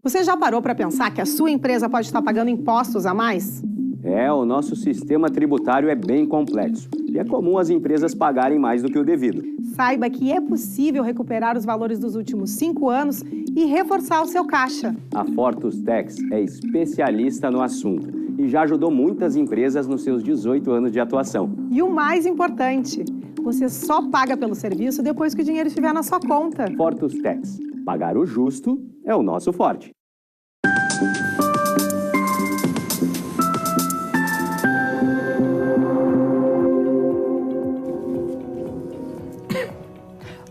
Você já parou para pensar que a sua empresa pode estar pagando impostos a mais? O nosso sistema tributário é bem complexo e é comum as empresas pagarem mais do que o devido. Saiba que é possível recuperar os valores dos últimos 5 anos e reforçar o seu caixa. A Fortus Tax é especialista no assunto e já ajudou muitas empresas nos seus 18 anos de atuação. E o mais importante, você só paga pelo serviço depois que o dinheiro estiver na sua conta. Fortus Tax. Pagar o justo é o nosso forte.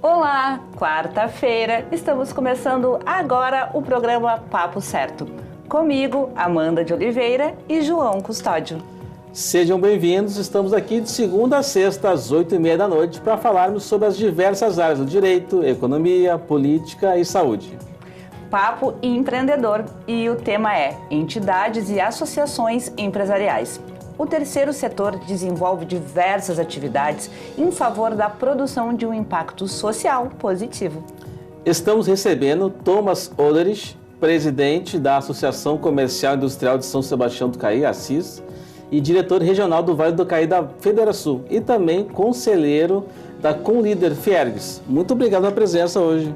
Olá, quarta-feira, estamos começando agora o programa Papo Certo. Comigo, Amanda de Oliveira e João Custódio. Sejam bem-vindos, estamos aqui de segunda a sexta às 8h30 da noite para falarmos sobre as diversas áreas do direito, economia, política e saúde. Papo empreendedor e o tema é entidades e associações empresariais. O terceiro setor desenvolve diversas atividades em favor da produção de um impacto social positivo. Estamos recebendo Thomas Oderich, presidente da Associação Comercial e Industrial de São Sebastião do Caí, ACIS, e diretor regional do Vale do Caí da Federação e também conselheiro da Conlíder Fiergs. Muito obrigado pela presença hoje.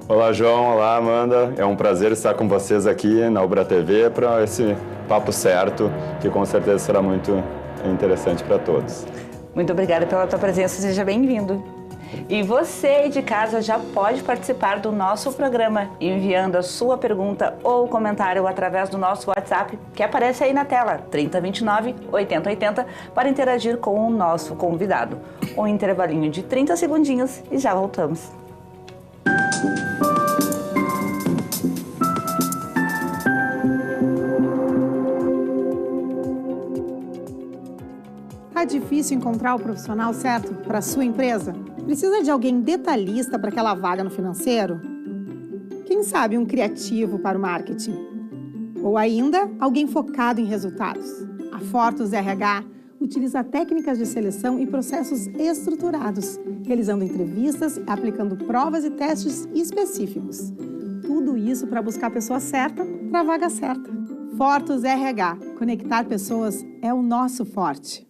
Olá, João. Olá, Amanda. É um prazer estar com vocês aqui na Ubra TV para esse Papo Certo, que com certeza será muito interessante para todos. Muito obrigada pela tua presença, seja bem-vindo. E você de casa já pode participar do nosso programa enviando a sua pergunta ou comentário através do nosso WhatsApp que aparece aí na tela, 3029 8080, para interagir com o nosso convidado. Um intervalinho de 30 segundinhos e já voltamos. Tá difícil encontrar o profissional certo para a sua empresa? Precisa de alguém detalhista para aquela vaga no financeiro? Quem sabe um criativo para o marketing? Ou ainda, alguém focado em resultados? A Fortus RH utiliza técnicas de seleção e processos estruturados, realizando entrevistas, aplicando provas e testes específicos. Tudo isso para buscar a pessoa certa para a vaga certa. Fortus RH. Conectar pessoas é o nosso forte.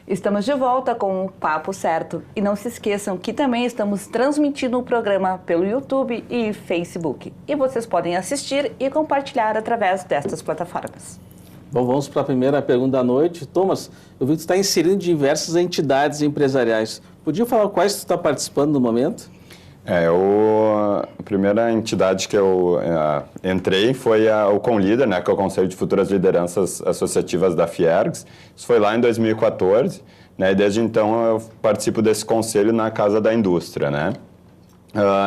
Estamos de volta com o Papo Certo e não se esqueçam que também estamos transmitindo o programa pelo YouTube e Facebook. E vocês podem assistir e compartilhar através destas plataformas. Bom, vamos para a primeira pergunta da noite. Thomas, eu vi que você está inserindo diversas entidades empresariais. Podia falar quais você está participando no momento? A primeira entidade que eu entrei foi o Conlíder, né, que é o Conselho de Futuras Lideranças Associativas da Fiergs. Isso foi lá em 2014, né, e desde então eu participo desse conselho na Casa da Indústria, né.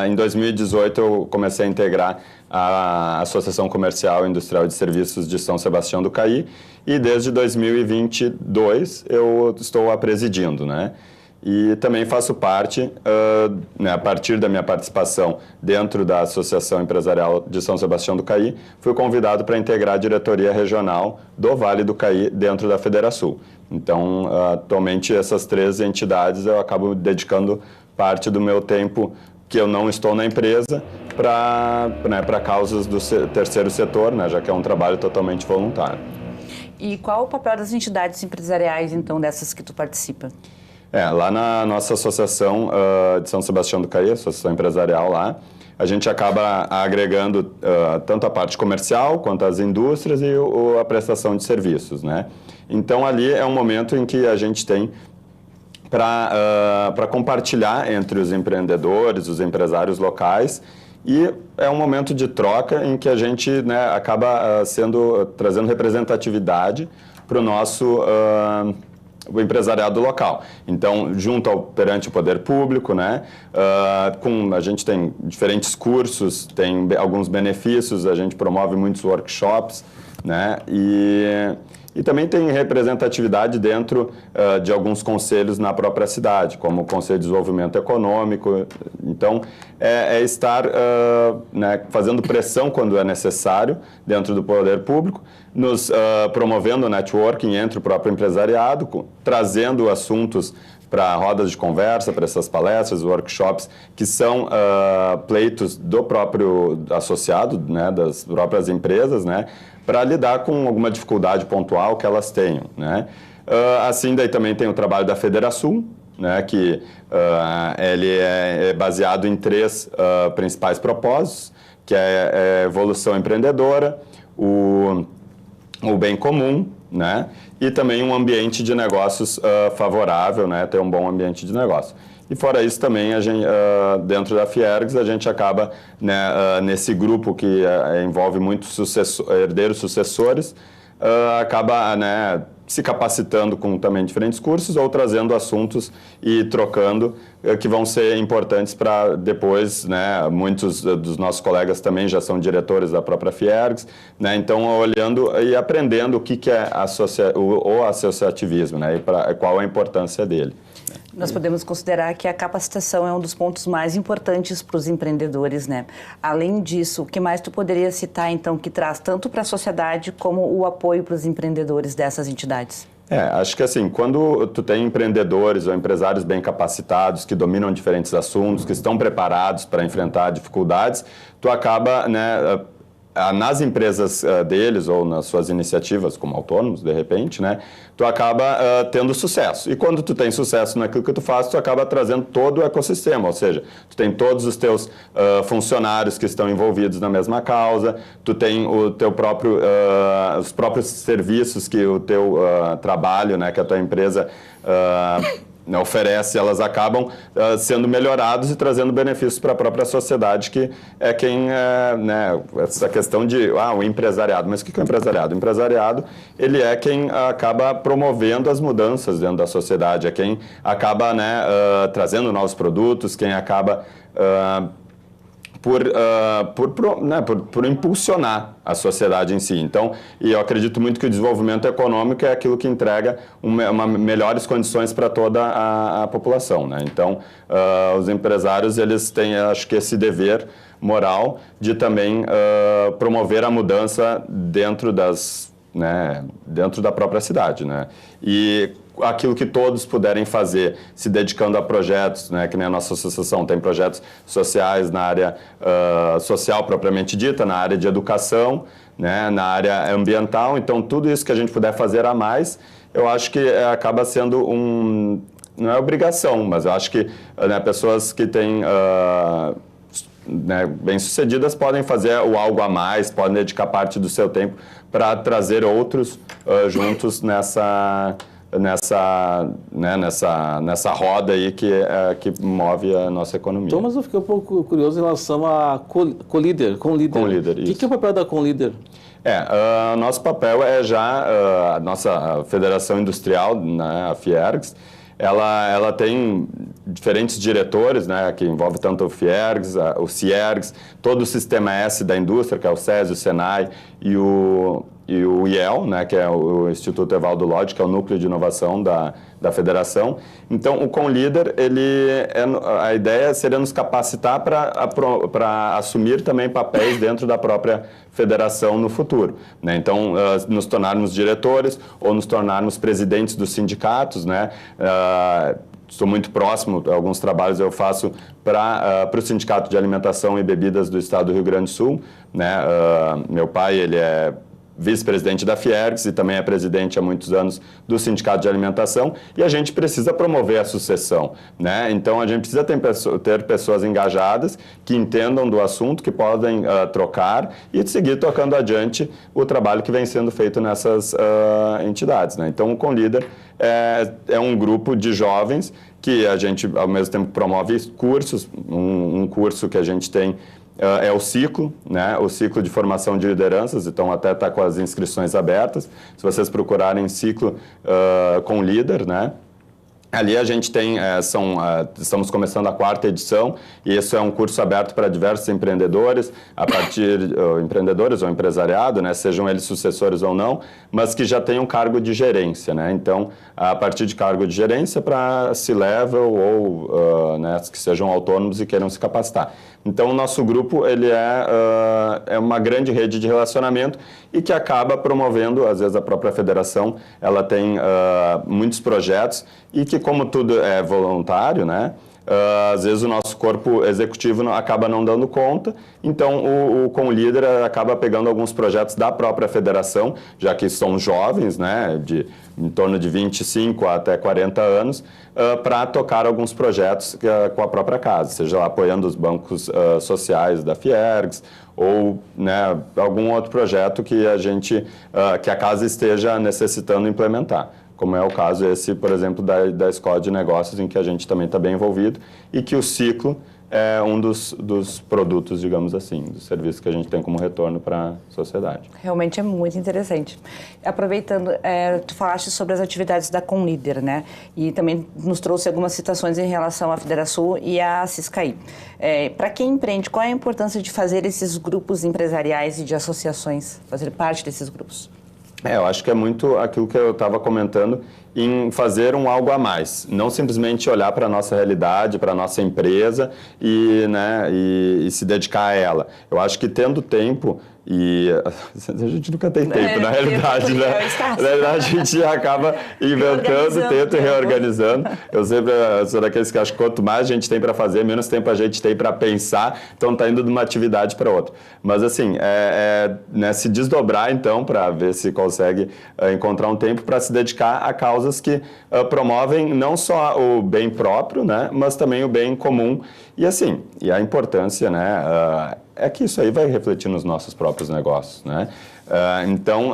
Em 2018 eu comecei a integrar a Associação Comercial e Industrial de Serviços de São Sebastião do Caí e desde 2022 eu estou a presidindo, né. E também faço parte, a partir da minha participação dentro da Associação Empresarial de São Sebastião do Caí, fui convidado para integrar a diretoria regional do Vale do Caí dentro da Federação. Então, atualmente, essas 3 entidades eu acabo dedicando parte do meu tempo que eu não estou na empresa para causas do terceiro setor, né, já que é um trabalho totalmente voluntário. E qual o papel das entidades empresariais, então, dessas que tu participa? Lá na nossa associação de São Sebastião do Caí, associação empresarial lá, a gente acaba agregando tanto a parte comercial quanto as indústrias e a prestação de serviços, né? Então, ali é um momento em que a gente tem para compartilhar entre os empreendedores, os empresários locais, e é um momento de troca em que a gente, né, acaba trazendo representatividade para o nosso o empresariado local. Então, perante o poder público, né, a gente tem diferentes cursos, tem alguns benefícios, a gente promove muitos workshops, né, e e também tem representatividade dentro de alguns conselhos na própria cidade, como o Conselho de Desenvolvimento Econômico. Então, é estar né, fazendo pressão quando é necessário dentro do poder público, nos promovendo o networking entre o próprio empresariado, trazendo assuntos para rodas de conversa, para essas palestras, workshops, que são pleitos do próprio associado, né, das próprias empresas, né, para lidar com alguma dificuldade pontual que elas tenham, né. Assim, daí também tem o trabalho da Federação, né, que ele é baseado em 3 principais propósitos, que é a evolução empreendedora, o bem comum, né, e também um ambiente de negócios favorável, né, ter um bom ambiente de negócio. E fora isso também, a gente, dentro da Fiergs, a gente acaba, né, nesse grupo que envolve muitos herdeiros sucessores, acaba, né, se capacitando com também diferentes cursos ou trazendo assuntos e trocando que vão ser importantes para depois, né, muitos dos nossos colegas também já são diretores da própria Fiergs, né, então olhando e aprendendo o que é o associativismo, né, e qual a importância dele. Nós podemos considerar que a capacitação é um dos pontos mais importantes para os empreendedores, né? Além disso, o que mais tu poderia citar, então, que traz tanto para a sociedade como o apoio para os empreendedores dessas entidades? Acho que assim, quando tu tem empreendedores ou empresários bem capacitados, que dominam diferentes assuntos, que estão preparados para enfrentar dificuldades, tu acaba, né, nas empresas deles ou nas suas iniciativas como autônomos, de repente, né, tu acaba tendo sucesso. E quando tu tem sucesso naquilo que tu faz, tu acaba trazendo todo o ecossistema, ou seja, tu tem todos os teus funcionários que estão envolvidos na mesma causa, tu tem o teu próprio, os próprios serviços que o teu trabalho, né, que a tua empresa oferece, elas acabam sendo melhorados e trazendo benefícios para a própria sociedade, que é quem, né, essa questão de, o empresariado, mas o que é o empresariado? O empresariado, ele é quem acaba promovendo as mudanças dentro da sociedade, é quem acaba, né, trazendo novos produtos, quem acaba por impulsionar a sociedade em si. Então, e eu acredito muito que o desenvolvimento econômico é aquilo que entrega melhores condições para toda a população, né? Então, os empresários, eles têm, acho que, esse dever moral de também promover a mudança dentro dentro da própria cidade, né? E aquilo que todos puderem fazer, se dedicando a projetos, né, que nem a nossa associação tem projetos sociais na área social propriamente dita, na área de educação, né, na área ambiental. Então, tudo isso que a gente puder fazer a mais, eu acho que acaba sendo não é obrigação, mas eu acho que, né, pessoas que têm né, bem-sucedidas podem fazer o algo a mais, podem dedicar parte do seu tempo para trazer outros juntos nessa roda aí que move a nossa economia. Thomas, eu fiquei um pouco curioso em relação a Conleader. Conleader, o que é o papel da Conleader? Nosso papel é já a nossa Federação Industrial, né, a Fiergs, ela tem diferentes diretores, né, que envolve tanto o Fiergs, o Ciergs, todo o sistema S da indústria, que é o SESI, o SENAI e o IEL, né, que é o Instituto Evaldo Lodge, que é o núcleo de inovação da federação. Então, o Conleader, a ideia seria nos capacitar para assumir também papéis dentro da própria federação no futuro, né? Então, nos tornarmos diretores ou nos tornarmos presidentes dos sindicatos, né? Estou muito próximo, alguns trabalhos eu faço para o Sindicato de Alimentação e Bebidas do Estado do Rio Grande do Sul, né? Meu pai, ele é vice-presidente da Fiergs e também é presidente há muitos anos do Sindicato de Alimentação, e a gente precisa promover a sucessão, né? Então, a gente precisa ter pessoas engajadas que entendam do assunto, que podem trocar e seguir tocando adiante o trabalho que vem sendo feito nessas entidades, né? Então, o Conleader é um grupo de jovens que a gente, ao mesmo tempo, promove cursos, um curso que a gente tem é o ciclo, né? O ciclo de formação de lideranças, então até está com as inscrições abertas. Se vocês procurarem ciclo com líder, né? Ali a gente tem, estamos começando a 4ª edição, e isso é um curso aberto para diversos empreendedores, empreendedores ou empresariado, né, sejam eles sucessores ou não, mas que já têm um cargo de gerência, né, então a partir de cargo de gerência para C-level ou né, que sejam autônomos e queiram se capacitar. Então o nosso grupo ele é uma grande rede de relacionamento e que acaba promovendo, às vezes a própria federação, ela tem muitos projetos e que, como tudo é voluntário, né, às vezes o nosso corpo executivo acaba não dando conta, então o Conlíder acaba pegando alguns projetos da própria federação, já que são jovens, né, em torno de 25 até 40 anos, para tocar alguns projetos com a própria casa, seja lá apoiando os bancos sociais da Fiergs, ou né, algum outro projeto que que a casa esteja necessitando implementar. Como é o caso esse, por exemplo, da Escola de Negócios, em que a gente também está bem envolvido, e que o ciclo é um dos produtos, digamos assim, dos serviços que a gente tem como retorno para a sociedade. Realmente é muito interessante. Aproveitando, tu falaste sobre as atividades da Conlíder, né? E também nos trouxe algumas citações em relação à Federação e à Ciscaí. Para quem empreende, qual é a importância de fazer esses grupos empresariais e de associações, fazer parte desses grupos? Eu acho que é muito aquilo que eu estava comentando, em fazer algo a mais, não simplesmente olhar para a nossa realidade, para a nossa empresa e se dedicar a ela. Eu acho que tendo tempo, e a gente nunca tem tempo, na realidade, né? Na realidade, a gente acaba inventando, tenta e reorganizando. Eu sempre sou daqueles que acho que quanto mais a gente tem para fazer, menos tempo a gente tem para pensar, então está indo de uma atividade para outra. Mas assim, né, se desdobrar então, para ver se consegue encontrar um tempo para se dedicar a causas que promovem não só o bem próprio, né, mas também o bem comum. E assim, e a importância, né, é que isso aí vai refletir nos nossos próprios negócios, né? Então,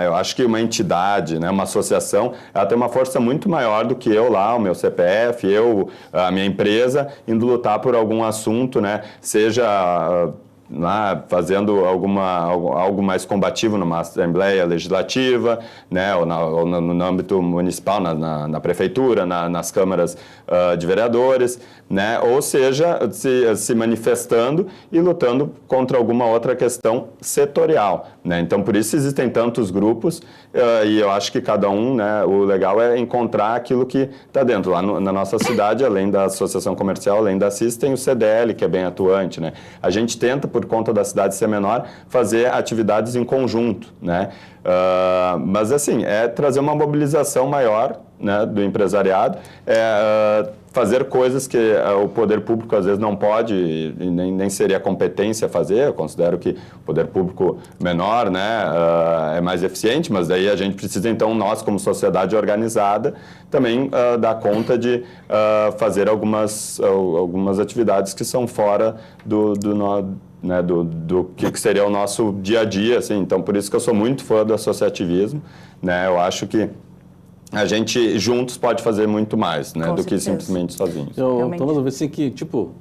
eu acho que uma entidade, né, uma associação, ela tem uma força muito maior do que eu lá, o meu CPF, a minha empresa, indo lutar por algum assunto, né, seja lá fazendo algo mais combativo numa Assembleia Legislativa, né, ou no âmbito municipal, na prefeitura, nas câmaras de vereadores, né, ou seja, se manifestando e lutando contra alguma outra questão setorial, né. Então, por isso existem tantos grupos e eu acho que cada um, né, o legal é encontrar aquilo que está dentro. Lá na nossa cidade, além da Associação Comercial, além da CIS, tem o CDL, que é bem atuante, né. A gente tenta, por conta da cidade ser menor, fazer atividades em conjunto, né? Mas assim, trazer uma mobilização maior, né, do empresariado, fazer coisas que o poder público às vezes não pode e nem seria competência fazer. Eu considero que o poder público menor, né, é mais eficiente, mas daí a gente precisa então, nós como sociedade organizada, também dar conta de fazer algumas atividades que são fora né, do que seria o nosso dia a dia, assim. Então, por isso que eu sou muito fã do associativismo, né? Eu acho que a gente juntos pode fazer muito mais, né, do que simplesmente sozinhos. Thomas, eu vejo assim que, tipo,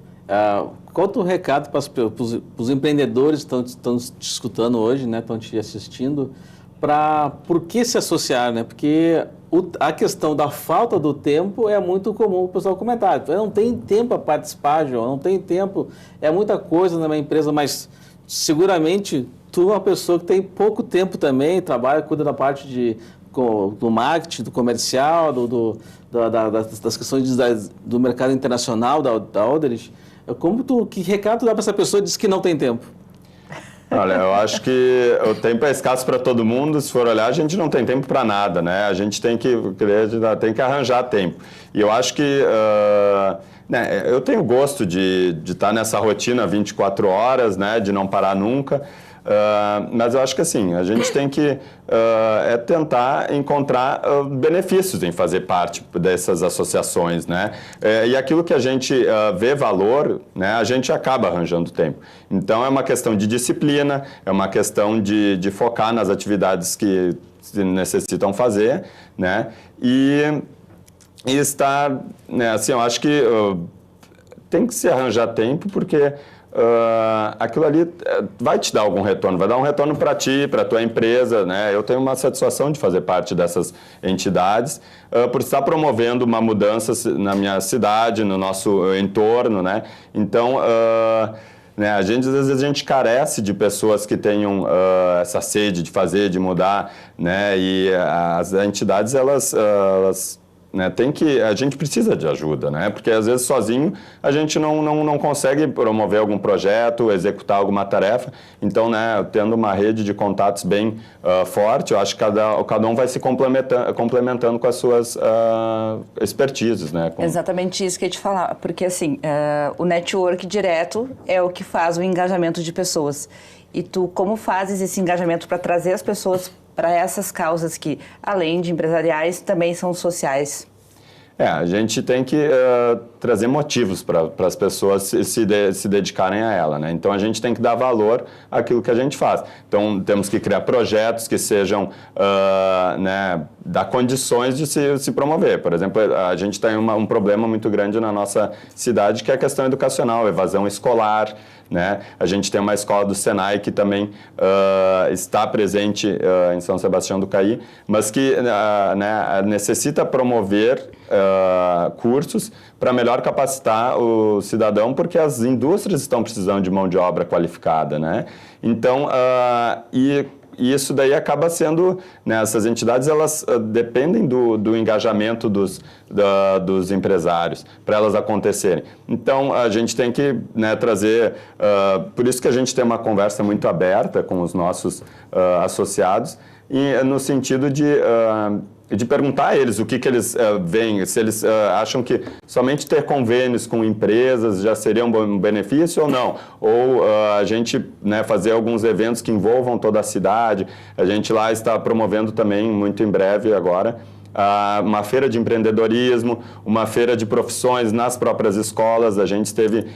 qual é o recado para os empreendedores que estão te escutando hoje, né, estão te assistindo, por que se associar, né? Porque a questão da falta do tempo é muito comum o pessoal comentar. Eu não tenho tempo para participar, João, não tenho tempo, é muita coisa na minha empresa, mas seguramente tu é uma pessoa que tem pouco tempo também, trabalha, cuida da parte do marketing, do comercial, das questões do mercado internacional, da Oderich. Que recado tu dá para essa pessoa que diz que não tem tempo? Olha, eu acho que o tempo é escasso para todo mundo. Se for olhar, a gente não tem tempo para nada, né? A gente tem que arranjar tempo. E eu acho que né, eu tenho gosto de estar nessa rotina 24 horas, né, de não parar nunca. Mas eu acho que assim, a gente tem que tentar encontrar benefícios em fazer parte dessas associações, né? E aquilo que a gente vê valor, né, a gente acaba arranjando tempo. Então é uma questão de disciplina, é uma questão de focar nas atividades que se necessitam fazer, né? E estar, né, assim, eu acho que tem que se arranjar tempo porque aquilo ali vai te dar algum retorno, vai dar um retorno para ti, para a tua empresa, né? Eu tenho uma satisfação de fazer parte dessas entidades, por estar promovendo uma mudança na minha cidade, no nosso entorno, né? Então, né, às vezes a gente carece de pessoas que tenham essa sede de fazer, de mudar, né? E as entidades, elas né, a gente precisa de ajuda, né? Porque às vezes sozinho a gente não consegue promover algum projeto, executar alguma tarefa. Então, né, tendo uma rede de contatos bem forte, eu acho que cada um vai se complementando com as suas expertises, né? Exatamente isso que eu ia te falar, porque assim, o network direto é o que faz o engajamento de pessoas. E tu, como fazes esse engajamento para trazer as pessoas para essas causas que, além de empresariais, também são sociais? A gente tem que trazer motivos para as pessoas se dedicarem a ela, né? Então, a gente tem que dar valor àquilo que a gente faz. Então, temos que criar projetos que sejam, né, dar condições de se promover. Por exemplo, a gente tem um problema muito grande na nossa cidade, que é a questão educacional, evasão escolar, né? A gente tem uma escola do Senai que também está presente em São Sebastião do Caí, mas que né, necessita promover cursos para melhor capacitar o cidadão, porque as indústrias estão precisando de mão de obra qualificada, né? Então, e isso daí acaba sendo, né, essas entidades, elas dependem do engajamento dos empresários para elas acontecerem. Então, a gente tem que, né, trazer, por isso que a gente tem uma conversa muito aberta com os nossos associados, e no sentido de perguntar a eles o que eles veem, se eles acham que somente ter convênios com empresas já seria um benefício ou não. Ou a gente, né, fazer alguns eventos que envolvam toda a cidade. A gente lá está promovendo também, muito em breve agora, uma feira de empreendedorismo, uma feira de profissões nas próprias escolas. A gente esteve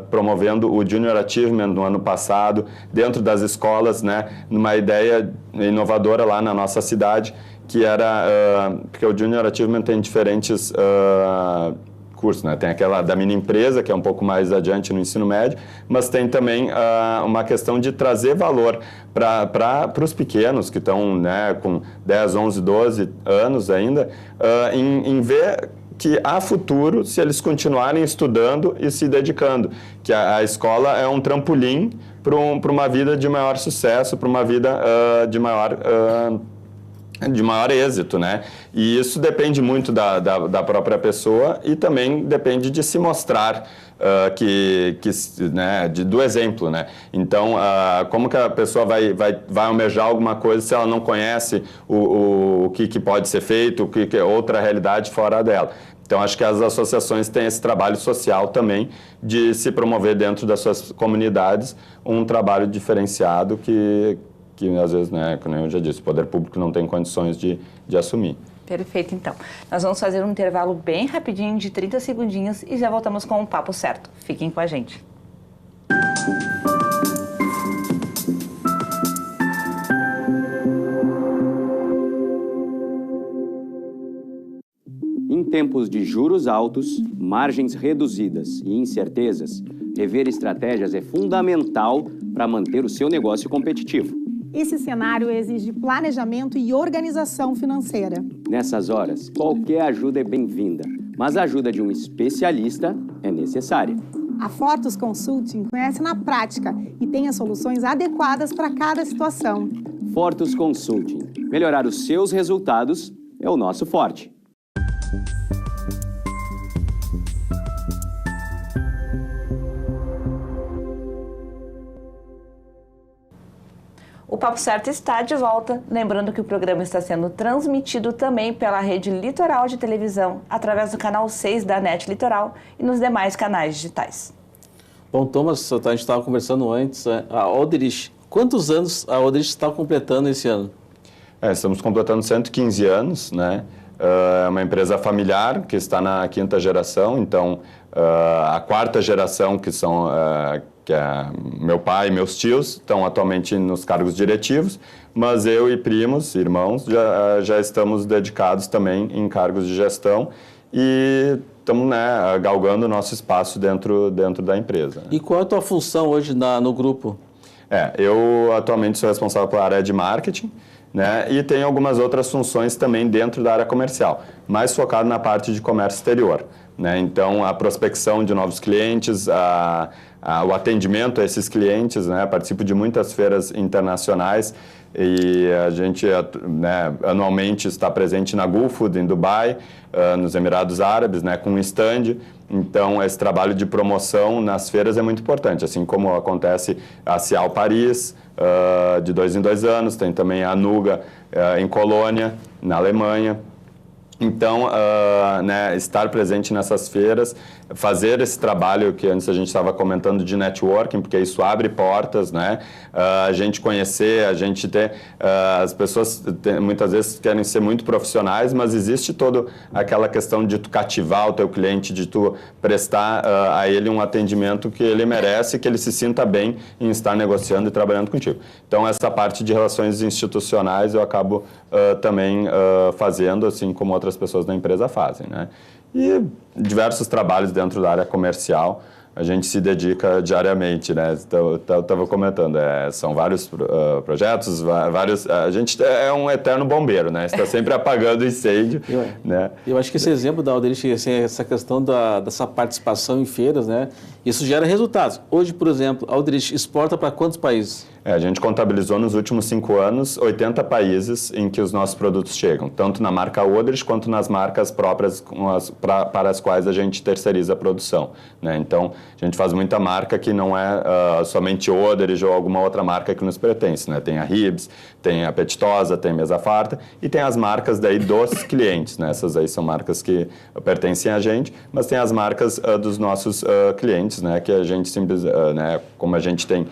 promovendo o Junior Achievement no ano passado, dentro das escolas, né, numa ideia inovadora lá na nossa cidade, que era, porque o Junior Achievement tem diferentes cursos, né? Tem aquela da mini empresa, que é um pouco mais adiante no ensino médio, mas tem também uma questão de trazer valor para os pequenos, que estão, né, com 10, 11, 12 anos ainda, em ver que há futuro se eles continuarem estudando e se dedicando, que a escola é um trampolim para uma vida de maior sucesso, para uma vida de maior êxito, né? E isso depende muito da própria pessoa e também depende de se mostrar, né, do exemplo, né? Então, como que a pessoa vai almejar alguma coisa se ela não conhece o que pode ser feito, o que é outra realidade fora dela? Então, acho que as associações têm esse trabalho social também de se promover dentro das suas comunidades um trabalho diferenciado que às vezes, né, como eu já disse, o poder público não tem condições de assumir. Perfeito, então. Nós vamos fazer um intervalo bem rapidinho, de 30 segundinhos, e já voltamos com o Papo Certo. Fiquem com a gente. Em tempos de juros altos, margens reduzidas e incertezas, rever estratégias é fundamental para manter o seu negócio competitivo. Esse cenário exige planejamento e organização financeira. Nessas horas, qualquer ajuda é bem-vinda, mas a ajuda de um especialista é necessária. A Fortus Consulting conhece na prática e tem as soluções adequadas para cada situação. Fortus Consulting. Melhorar os seus resultados é o nosso forte. O Papo Certo está de volta, lembrando que o programa está sendo transmitido também pela Rede Litoral de Televisão, através do canal 6 da NET Litoral e nos demais canais digitais. Bom, Thomas, a gente estava conversando antes, a Oderich, quantos anos a Oderich está completando esse ano? Estamos completando 115 anos, né? É uma empresa familiar que está na 5ª geração, então a 4ª geração, que é meu pai e meus tios, estão atualmente nos cargos diretivos, mas eu e primos, irmãos, já estamos dedicados também em cargos de gestão e estamos, né, galgando o nosso espaço dentro da empresa. E qual é a tua função hoje no grupo? Eu atualmente sou responsável pela área de marketing, né, e tenho algumas outras funções também dentro da área comercial, mais focado na parte de comércio exterior, né? Então, a prospecção de novos clientes, o atendimento a esses clientes, né? Participo de muitas feiras internacionais e a gente, né, anualmente está presente na Gulfood, em Dubai, nos Emirados Árabes, né, com um stand. Então, esse trabalho de promoção nas feiras é muito importante, assim como acontece a Cial Paris, de 2 em 2 anos, tem também a Nuga em Colônia, na Alemanha. Então, né, estar presente nessas feiras, fazer esse trabalho que antes a gente estava comentando de networking, porque isso abre portas, né? A gente conhecer, a gente ter... as pessoas muitas vezes querem ser muito profissionais, mas existe toda aquela questão de tu cativar o teu cliente, de tu prestar a ele um atendimento que ele merece, que ele se sinta bem em estar negociando e trabalhando contigo. Então, essa parte de relações institucionais eu acabo também fazendo, assim como outras pessoas da empresa fazem, né? E diversos trabalhos dentro da área comercial a gente se dedica diariamente, né? Eu estava comentando, são vários projetos, a gente é um eterno bombeiro, né? Está sempre apagando incêndio, né? Eu acho que esse exemplo da Alderich, assim, essa questão dessa participação em feiras, né? Isso gera resultados. Hoje, por exemplo, a Alderich exporta para quantos países? A gente contabilizou nos últimos 5 anos 80 países em que os nossos produtos chegam, tanto na marca Odrich quanto nas marcas próprias para as quais a gente terceiriza a produção, né? Então, a gente faz muita marca que não é somente Odrich ou alguma outra marca que nos pertence, né? Tem a Ribs, tem a Apetitosa, tem a Mesa Farta e tem as marcas daí dos clientes, né? Essas aí são marcas que pertencem a gente, mas tem as marcas dos nossos clientes, né? Que a gente né? Como a gente tem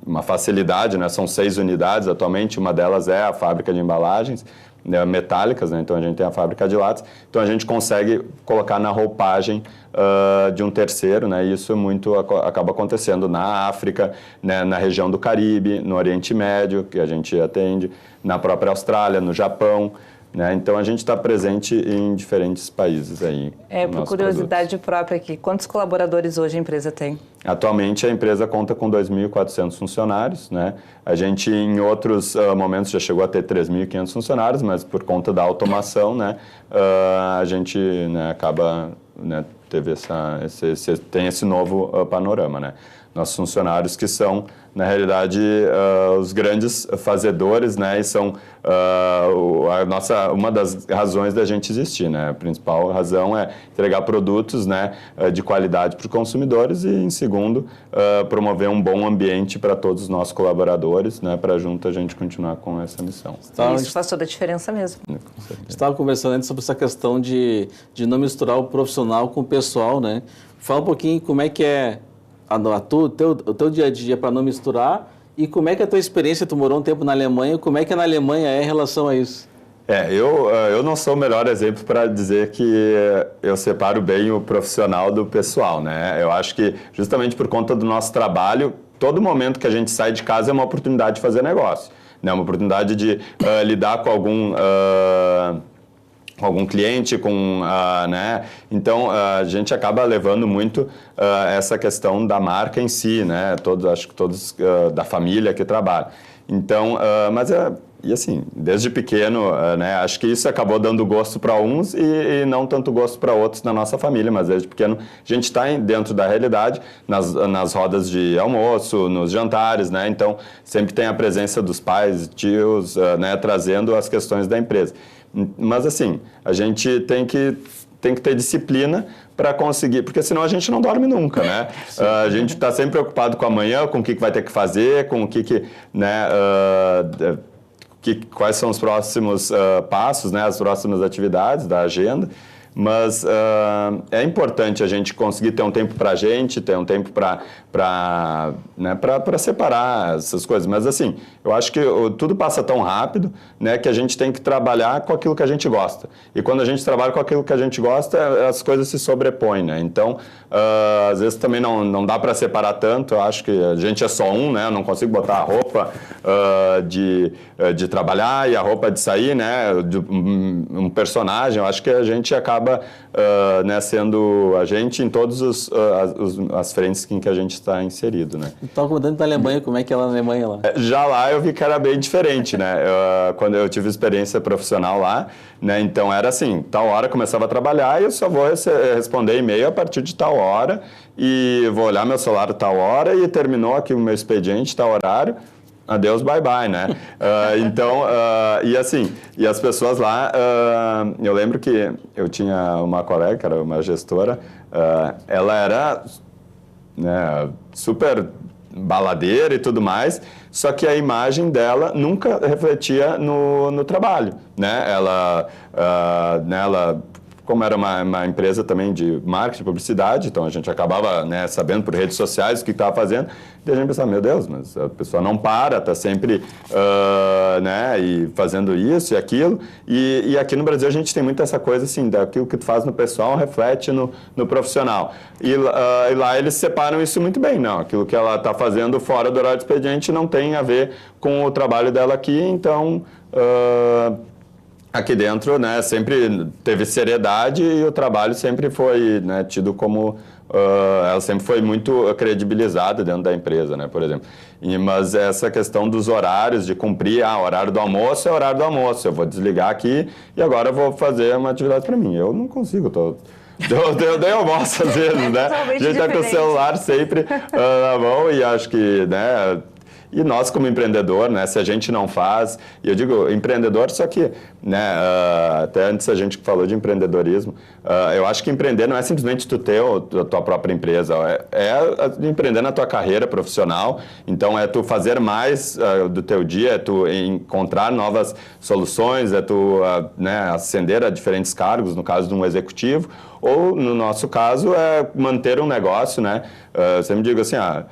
uma facilidade, né? São 6 unidades atualmente, uma delas é a fábrica de embalagens, né, metálicas, né? Então a gente tem a fábrica de latas, então a gente consegue colocar na roupagem de um terceiro, né? E isso muito acaba acontecendo na África, né? Na região do Caribe, no Oriente Médio, que a gente atende, na própria Austrália, no Japão, né? Então, a gente está presente em diferentes países aí. Por curiosidade própria aqui, quantos colaboradores hoje a empresa tem? Atualmente, a empresa conta com 2.400 funcionários, né? A gente, em outros momentos, já chegou a ter 3.500 funcionários, mas por conta da automação, né? A gente, né, acaba, né, tem esse novo panorama, né? Nossos funcionários que são, na realidade, os grandes fazedores, né? E são uma das razões da gente existir, né? A principal razão é entregar produtos, né, de qualidade para os consumidores e, em segundo, promover um bom ambiente para todos os nossos colaboradores, né? Para junto a gente continuar com essa missão. Isso faz toda a diferença mesmo. Estava conversando antes sobre essa questão de não misturar o profissional com o pessoal, né? Fala um pouquinho como é que é o teu dia a dia para não misturar e como é que é a tua experiência, tu morou um tempo na Alemanha, como é que na Alemanha é em relação a isso? Eu não sou o melhor exemplo para dizer que eu separo bem o profissional do pessoal, né? Eu acho que justamente por conta do nosso trabalho, todo momento que a gente sai de casa é uma oportunidade de fazer negócio, né? Uma oportunidade de lidar com algum cliente, né? Então, a gente acaba levando muito essa questão da marca em si, né? Acho que todos da família que trabalham. Então, e assim, desde pequeno, né? Acho que isso acabou dando gosto para uns e não tanto gosto para outros na nossa família, mas desde pequeno a gente está dentro da realidade, nas rodas de almoço, nos jantares, né? Então, sempre tem a presença dos pais, tios, né? Trazendo as questões da empresa. Mas, assim, a gente tem que ter disciplina para conseguir, porque senão a gente não dorme nunca, né? A gente está sempre preocupado com amanhã, com o que vai ter que fazer, com o né? Quais são os próximos passos, né? As próximas atividades da agenda. Mas é importante a gente conseguir ter um tempo para a gente, ter um tempo para separar essas coisas. Mas assim, eu acho que tudo passa tão rápido, né, que a gente tem que trabalhar com aquilo que a gente gosta. E quando a gente trabalha com aquilo que a gente gosta, as coisas se sobrepõem, né? Então, às vezes também não dá para separar tanto. Eu acho que a gente é só um, né? Eu não consigo botar a roupa de trabalhar e a roupa de sair, né? De um personagem. Eu acho que a gente acaba né, sendo a gente em todas as frentes em que a gente está inserido, né? Estava comentando da Alemanha, como é que é lá na Alemanha lá? Já lá eu vi que era bem diferente, né? Quando eu tive experiência profissional lá, né? Então era assim, tal hora eu começava a trabalhar e eu só vou responder e-mail a partir de tal hora e vou olhar meu celular tal hora e terminou aqui o meu expediente, tal horário. Adeus, bye bye, né? Então, e assim, e as pessoas lá, eu lembro que eu tinha uma colega, que era uma gestora, ela era, né, super baladeira e tudo mais, só que a imagem dela nunca refletia no trabalho, né? Ela, como era uma empresa também de marketing, publicidade, então a gente acabava, né, sabendo por redes sociais o que estava fazendo, e a gente pensava, meu Deus, mas a pessoa não para, está sempre né, e fazendo isso e aquilo, e aqui no Brasil a gente tem muito essa coisa assim, daquilo que tu faz no pessoal reflete no profissional, e lá eles separam isso muito bem, não, aquilo que ela está fazendo fora do horário de expediente não tem a ver com o trabalho dela aqui, então... Aqui dentro, né, sempre teve seriedade e o trabalho sempre foi, né, tido como... ela sempre foi muito credibilizada dentro da empresa, né, por exemplo. Mas essa questão dos horários, de cumprir, horário do almoço é horário do almoço, eu vou desligar aqui e agora eu vou fazer uma atividade para mim. Eu não consigo, eu dei almoço às vezes, né? A gente está com o celular sempre na mão e acho que, né... E nós, como empreendedor, né, se a gente não faz, e eu digo empreendedor, só que, né, até antes a gente falou de empreendedorismo, eu acho que empreender não é simplesmente tu ter a tua própria empresa, é empreender na tua carreira profissional, então é tu fazer mais do teu dia, é tu encontrar novas soluções, é tu né, ascender a diferentes cargos, no caso de um executivo, ou, no nosso caso, é manter um negócio, né? Eu sempre digo assim, a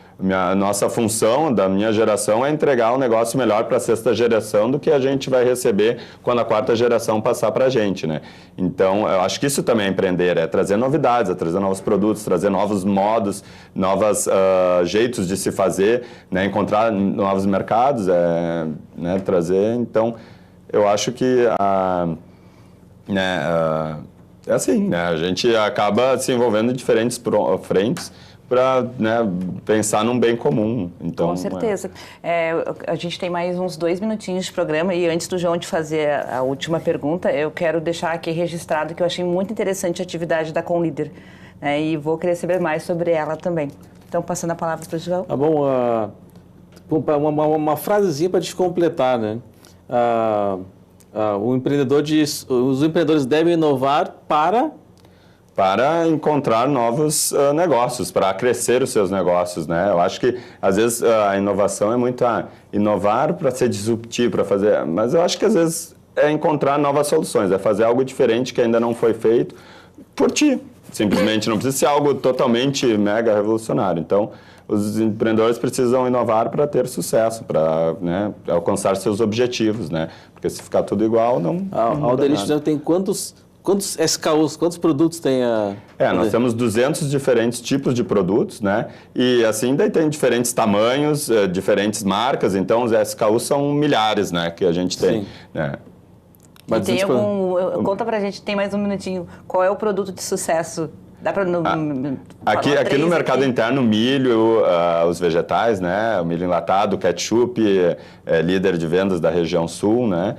nossa função da minha geração é entregar um negócio melhor para a sexta geração do que a gente vai receber quando a quarta geração passar para a gente, né? Então, eu acho que isso também é empreender, é trazer novidades, é trazer novos produtos, trazer novos modos, novos jeitos de se fazer, né? Encontrar novos mercados, né? Trazer... Então, eu acho que é assim, né? A gente acaba se envolvendo em diferentes frentes para, né, pensar num bem comum. Então, com certeza. A gente tem mais uns 2 minutinhos de programa e antes do João te fazer a última pergunta, eu quero deixar aqui registrado que eu achei muito interessante a atividade da Conlíder, né, e vou querer saber mais sobre ela também. Então, passando a palavra para o João. Tá bom, uma frasezinha para te completar, né? Os empreendedores devem inovar para encontrar novos negócios, para crescer os seus negócios, né? Eu acho que, às vezes, a inovação é muito inovar para ser disruptivo, para fazer... Mas eu acho que, às vezes, é encontrar novas soluções, é fazer algo diferente que ainda não foi feito por ti. Simplesmente, não precisa ser algo totalmente mega revolucionário. Então, os empreendedores precisam inovar para ter sucesso, para, né, alcançar seus objetivos, né? Porque se ficar tudo igual, não Alderich tem quantos SKUs, quantos produtos tem nós temos 200 diferentes tipos de produtos, né? E assim, daí tem diferentes tamanhos, diferentes marcas, então os SKUs são milhares, né? Que a gente tem. Sim. Né? Mas tem conta pra gente, tem mais um minutinho, qual é o produto de sucesso? Dá para aqui no mercado interno, milho, os vegetais, né? O milho enlatado, o ketchup, líder de vendas da região sul, né?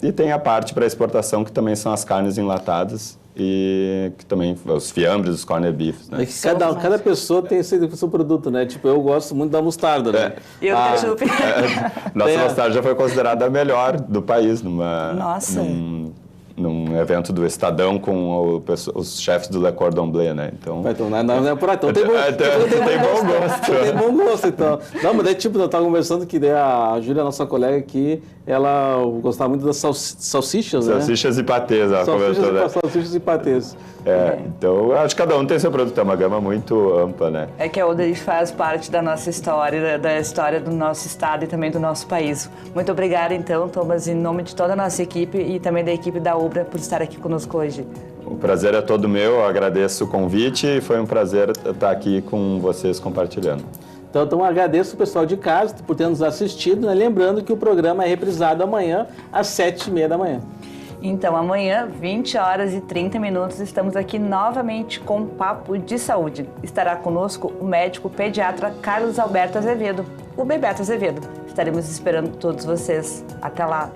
E tem a parte para exportação, que também são as carnes enlatadas e que também os fiambres, os corned beefs, né? Cada pessoa tem seu produto, né? Tipo, eu gosto muito da mostarda, né? E o ketchup. Nossa mostarda já foi considerada a melhor do país Nossa! num evento do Estadão com os chefes do Le Cordon Bleu, né? Então... Então não é por aí. Então tem bom gosto. Tem bom gosto, então. Não, mas daí, tipo, eu tava conversando que daí a Júlia, nossa colega aqui, ela gostava muito das salsichas, né? Salsichas e patês, ela comentou, né? Salsichas e patês. Então, acho que cada um tem seu produto, é uma gama muito ampla, né? É que a Oderich faz parte da nossa história, da história do nosso estado e também do nosso país. Muito obrigada, então, Thomas, em nome de toda a nossa equipe e também da equipe da Ubra, por estar aqui conosco hoje. O prazer é todo meu, eu agradeço o convite e foi um prazer estar aqui com vocês compartilhando. Então agradeço o pessoal de casa por ter nos assistido, né? Lembrando que o programa é reprisado amanhã às 7h30 da manhã. Então, amanhã, 20h30, estamos aqui novamente com Papo de Saúde. Estará conosco o médico pediatra Carlos Alberto Azevedo, o Bebeto Azevedo. Estaremos esperando todos vocês. Até lá!